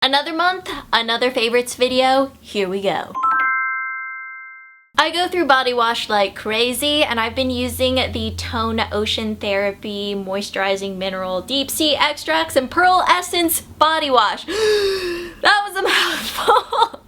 Another month, another favorites video, here we go. I go through body wash like crazy, and I've been using the Tone Ocean Therapy Moisturizing Mineral Deep Sea Extracts and Pearl Essence Body Wash. That was a mouthful.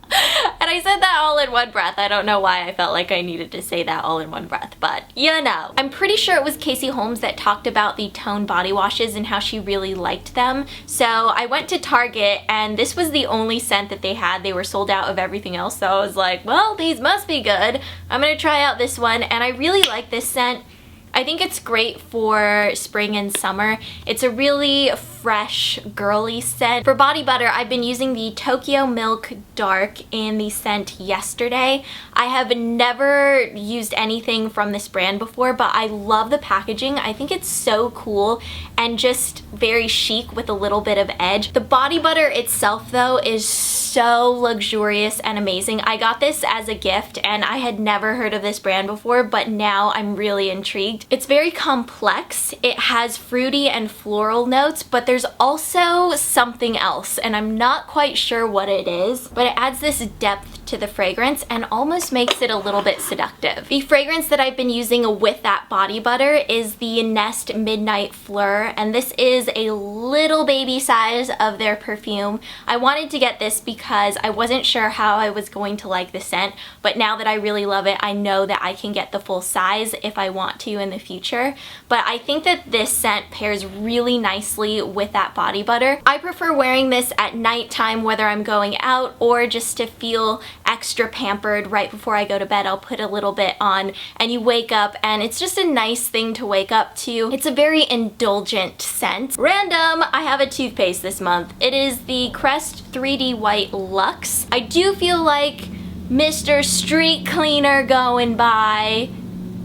And I said that all in one breath. I don't know why I felt like I needed to say that all in one breath, but you know. I'm pretty sure it was Casey Holmes that talked about the Tone body washes and how she really liked them. So I went to Target and this was the only scent that they had. They were sold out of everything else, so I was like, well, these must be good. I'm gonna try out this one, and I really like this scent. I think it's great for spring and summer. It's a really fresh, girly scent. For body butter, I've been using the TokyoMilk Dark in the scent Yesterday. I have never used anything from this brand before, but I love the packaging. I think it's so cool and just very chic with a little bit of edge. The body butter itself, though, is so luxurious and amazing. I got this as a gift and I had never heard of this brand before, but now I'm really intrigued. It's very complex. It has fruity and floral notes, but there's also something else, and I'm not quite sure what it is, but it adds this depth to the fragrance and almost makes it a little bit seductive. The fragrance that I've been using with that body butter is the Nest Midnight Fleur, and this is a little baby size of their perfume. I wanted to get this because I wasn't sure how I was going to like the scent, but now that I really love it, I know that I can get the full size if I want to in the future. But I think that this scent pairs really nicely with that body butter. I prefer wearing this at nighttime, whether I'm going out or just to feel extra pampered right before I go to bed. I'll put a little bit on and you wake up and it's just a nice thing to wake up to. It's a very indulgent scent. Random, I have a toothpaste this month. It is the Crest 3D White Luxe. I do feel like Mr. Street Cleaner going by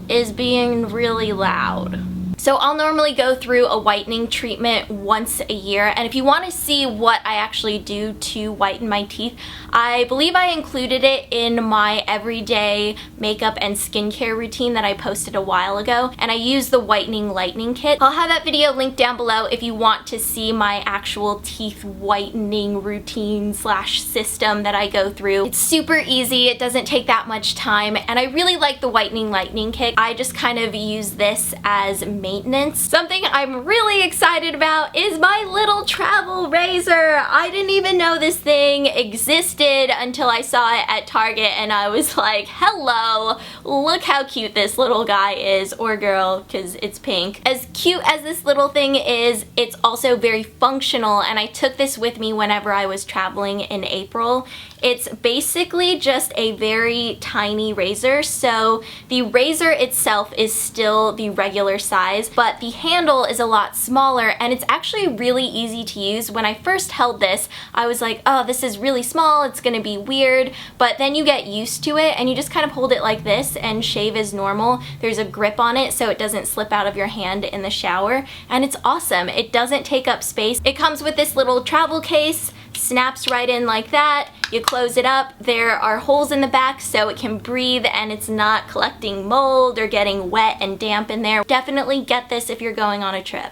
is being really loud. So I'll normally go through a whitening treatment once a year, and if you want to see what I actually do to whiten my teeth, I believe I included it in my everyday makeup and skincare routine that I posted a while ago, and I use the whitening lightning kit. I'll have that video linked down below if you want to see my actual teeth whitening routine slash system that I go through. It's super easy, it doesn't take that much time, and I really like the whitening lightning kit. I just kind of use this as maintenance. Something I'm really excited about is my little travel razor. I didn't even know this thing existed until I saw it at Target, and I was like, hello, look how cute this little guy is, or girl, because it's pink. As cute as this little thing is, it's also very functional, and I took this with me whenever I was traveling in April. It's basically just a very tiny razor, so the razor itself is still the regular size, but the handle is a lot smaller, and it's actually really easy to use. When I first held this, I was like, oh, this is really small, it's gonna be weird, but then you get used to it and you just kind of hold it like this and shave as normal. There's a grip on it so it doesn't slip out of your hand in the shower, and it's awesome. It doesn't take up space. It comes with this little travel case, snaps right in like that. You close it up. There are holes in the back so it can breathe and it's not collecting mold or getting wet and damp in there. Definitely get this if you're going on a trip.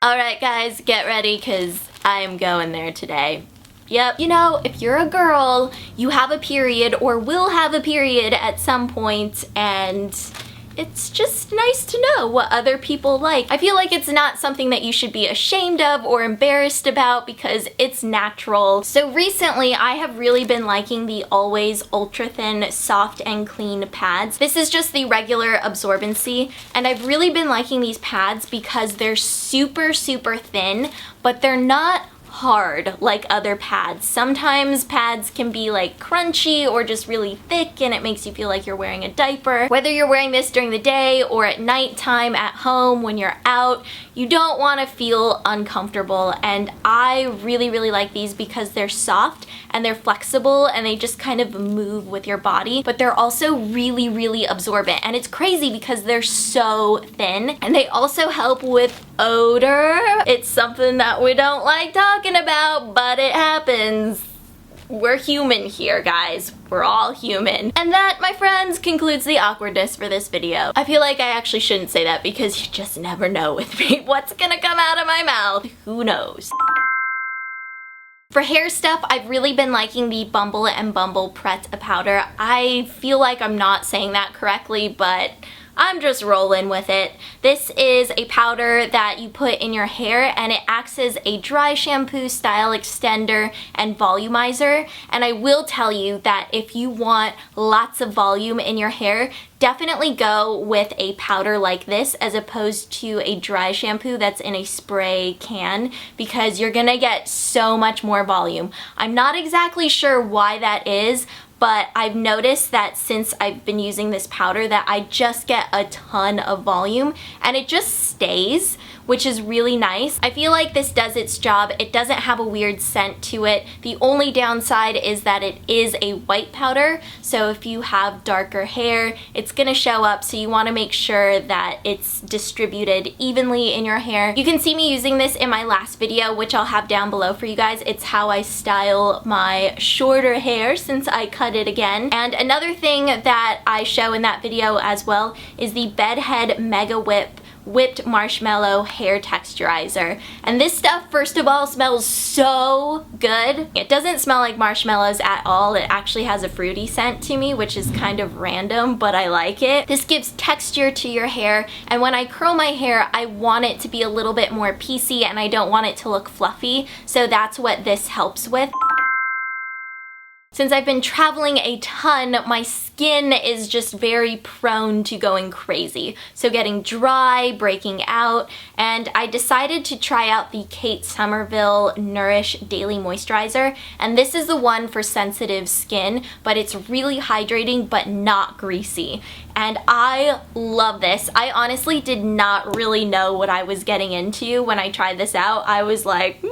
Alright guys, get ready because I am going there today. Yep. You know, if you're a girl, you have a period or will have a period at some point, and it's just nice to know what other people like. I feel like it's not something that you should be ashamed of or embarrassed about because it's natural. So recently I have really been liking the Always Ultra Thin Soft and Clean pads. This is just the regular absorbency, and I've really been liking these pads because they're super thin, but they're not hard like other pads. Sometimes pads can be like crunchy or just really thick and it makes you feel like you're wearing a diaper. Whether you're wearing this during the day or at nighttime at home when you're out, you don't want to feel uncomfortable, and I really like these because they're soft and they're flexible and they just kind of move with your body, but they're also really absorbent, and it's crazy because they're so thin, and they also help with odor. It's something that we don't like talking about, but it happens. We're human here, guys. We're all human. And that, my friends, concludes the awkwardness for this video. I feel like I actually shouldn't say that because you just never know with me what's gonna come out of my mouth. Who knows? For hair stuff, I've really been liking the Bumble and Bumble Pret powder. I feel like I'm not saying that correctly, but I'm just rolling with it. This is a powder that you put in your hair and it acts as a dry shampoo, style extender, and volumizer. And I will tell you that if you want lots of volume in your hair, definitely go with a powder like this as opposed to a dry shampoo that's in a spray can, because you're gonna get so much more volume. I'm not exactly sure why that is, but I've noticed that since I've been using this powder that I just get a ton of volume and it just stays, which is really nice. I feel like this does its job. It doesn't have a weird scent to it. The only downside is that it is a white powder, so if you have darker hair, it's gonna show up, so you wanna make sure that it's distributed evenly in your hair. You can see me using this in my last video, which I'll have down below for you guys. It's how I style my shorter hair since I cut it again. And another thing that I show in that video as well is the Bedhead Mega Whipped Marshmallow Hair Texturizer. And this stuff, first of all, smells so good. It doesn't smell like marshmallows at all. It actually has a fruity scent to me, which is kind of random, but I like it. This gives texture to your hair, and when I curl my hair, I want it to be a little bit more piecey and I don't want it to look fluffy, so that's what this helps with. Since I've been traveling a ton, my skin is just very prone to going crazy. So getting dry, breaking out, and I decided to try out the Kate Somerville Nourish Daily Moisturizer. And this is the one for sensitive skin, but it's really hydrating but not greasy. And I love this. I honestly did not really know what I was getting into when I tried this out. I was like,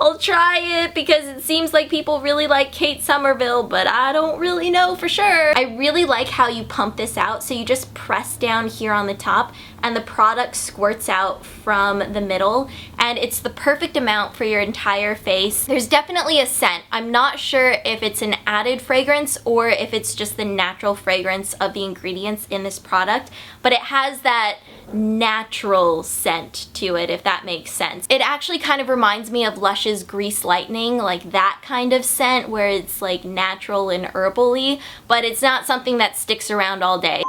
I'll try it because it seems like people really like Kate Somerville, but I don't really know for sure. I really like how you pump this out. So you just press down here on the top and the product squirts out from the middle, and it's the perfect amount for your entire face. There's definitely a scent. I'm not sure if it's an added fragrance or if it's just the natural fragrance of the ingredients in this product, but it has that natural scent to it, if that makes sense. It actually kind of reminds me of Lush's Grease Lightning, like that kind of scent where it's like natural and herbally, but it's not something that sticks around all day.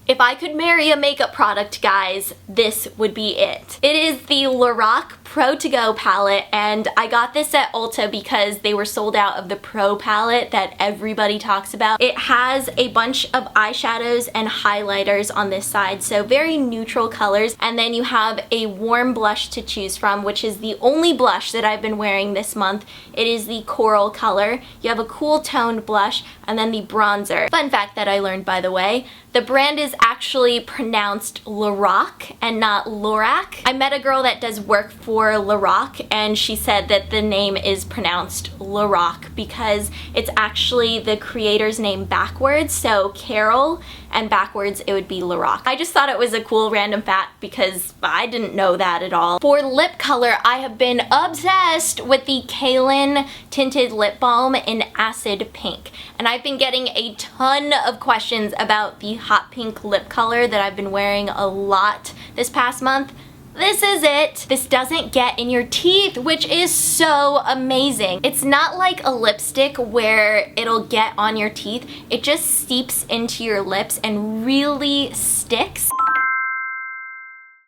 If I could marry a makeup product, guys, this would be it. It is the Lorac Pro To Go palette, and I got this at Ulta because they were sold out of the Pro palette that everybody talks about. It has a bunch of eyeshadows and highlighters on this side, so very neutral colors, and then you have a warm blush to choose from, which is the only blush that I've been wearing this month. It is the coral color. You have a cool toned blush, and then the bronzer. Fun fact that I learned, by the way, the brand is actually pronounced Lorac and not Lorac. I met a girl that does work for Lorac, and she said that the name is pronounced Lorac because it's actually the creator's name backwards, so Carol, and backwards it would be Lorac. I just thought it was a cool random fact because I didn't know that at all. For lip color, I have been obsessed with the Kaylin Tinted Lip Balm in Acid Pink, and I've been getting a ton of questions about the hot pink lip color that I've been wearing a lot this past month. This is it. This doesn't get in your teeth, which is so amazing. It's not like a lipstick where it'll get on your teeth. It just seeps into your lips and really sticks.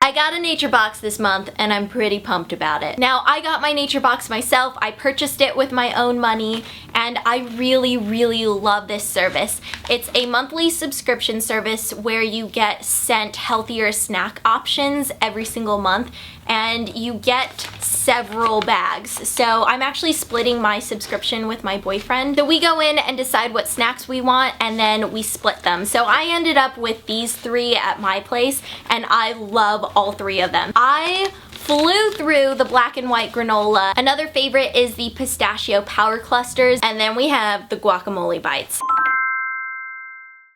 I got a nature box this month and I'm pretty pumped about it. Now, I got my nature box myself. I purchased it with my own money and I really love this service. It's a monthly subscription service where you get sent healthier snack options every single month, and you get several bags. So I'm actually splitting my subscription with my boyfriend. So we go in and decide what snacks we want and then we split them. So I ended up with these 3 at my place and I love all 3 of them. I flew through the black and white granola. Another favorite is the pistachio power clusters, and then we have the guacamole bites.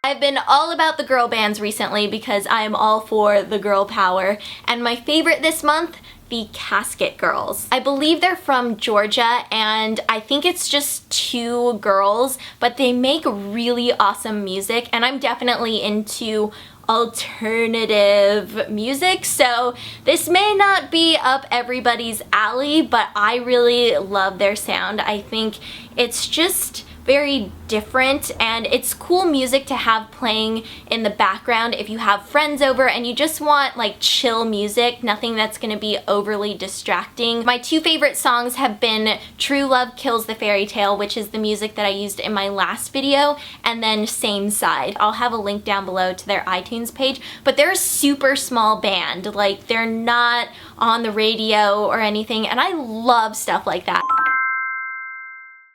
I've been all about the girl bands recently because I am all for the girl power, and my favorite this month, the Casket Girls. I believe they're from Georgia, and I think it's just 2 girls, but they make really awesome music, and I'm definitely into alternative music, so this may not be up everybody's alley, but I really love their sound. I think it's just very different, and it's cool music to have playing in the background if you have friends over and you just want like chill music, nothing that's gonna be overly distracting. My two favorite songs have been True Love Kills the Fairy Tale, which is the music that I used in my last video, and then Same Side. I'll have a link down below to their iTunes page, but they're a super small band, like they're not on the radio or anything, and I love stuff like that.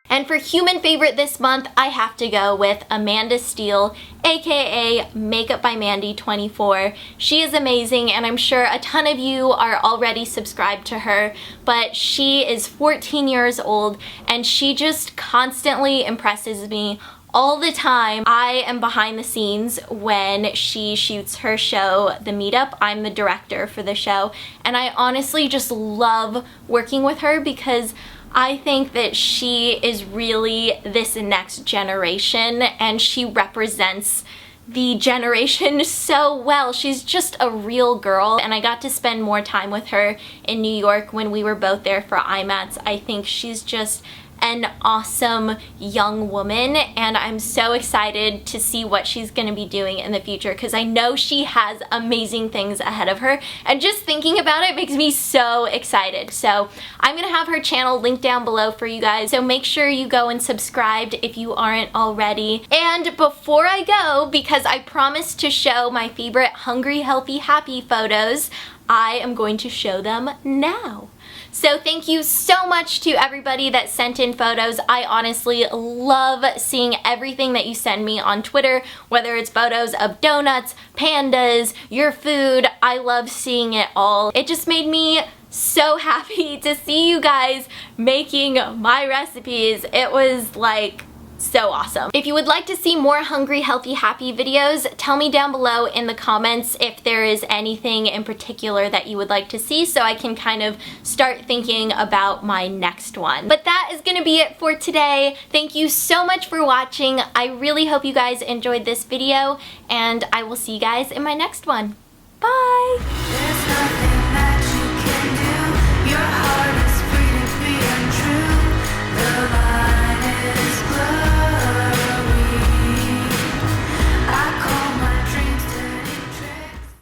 And for human favorite this month, I have to go with Amanda Steele, aka Makeup by Mandy 24. She is amazing, and I'm sure a ton of you are already subscribed to her, but she is 14 years old and she just constantly impresses me all the time. I am behind the scenes when she shoots her show, The Meetup. I'm the director for the show, and I honestly just love working with her because I think that she is really this next generation, and she represents the generation so well. She's just a real girl, and I got to spend more time with her in New York when we were both there for IMATS. I think she's just an awesome young woman, and I'm so excited to see what she's gonna be doing in the future because I know she has amazing things ahead of her, and just thinking about it makes me so excited. So I'm gonna have her channel linked down below for you guys, so make sure you go and subscribe if you aren't already. And before I go, because I promised to show my favorite hungry, healthy, happy photos, I am going to show them now. So thank you so much to everybody that sent in photos. I honestly love seeing everything that you send me on Twitter, whether it's photos of donuts, pandas, your food. I love seeing it all. It just made me so happy to see you guys making my recipes. It was like so awesome. If you would like to see more hungry, healthy, happy videos, tell me down below in the comments if there is anything in particular that you would like to see so I can kind of start thinking about my next one. But that is gonna be it for today. Thank you so much for watching. I really hope you guys enjoyed this video, and I will see you guys in my next one. Bye!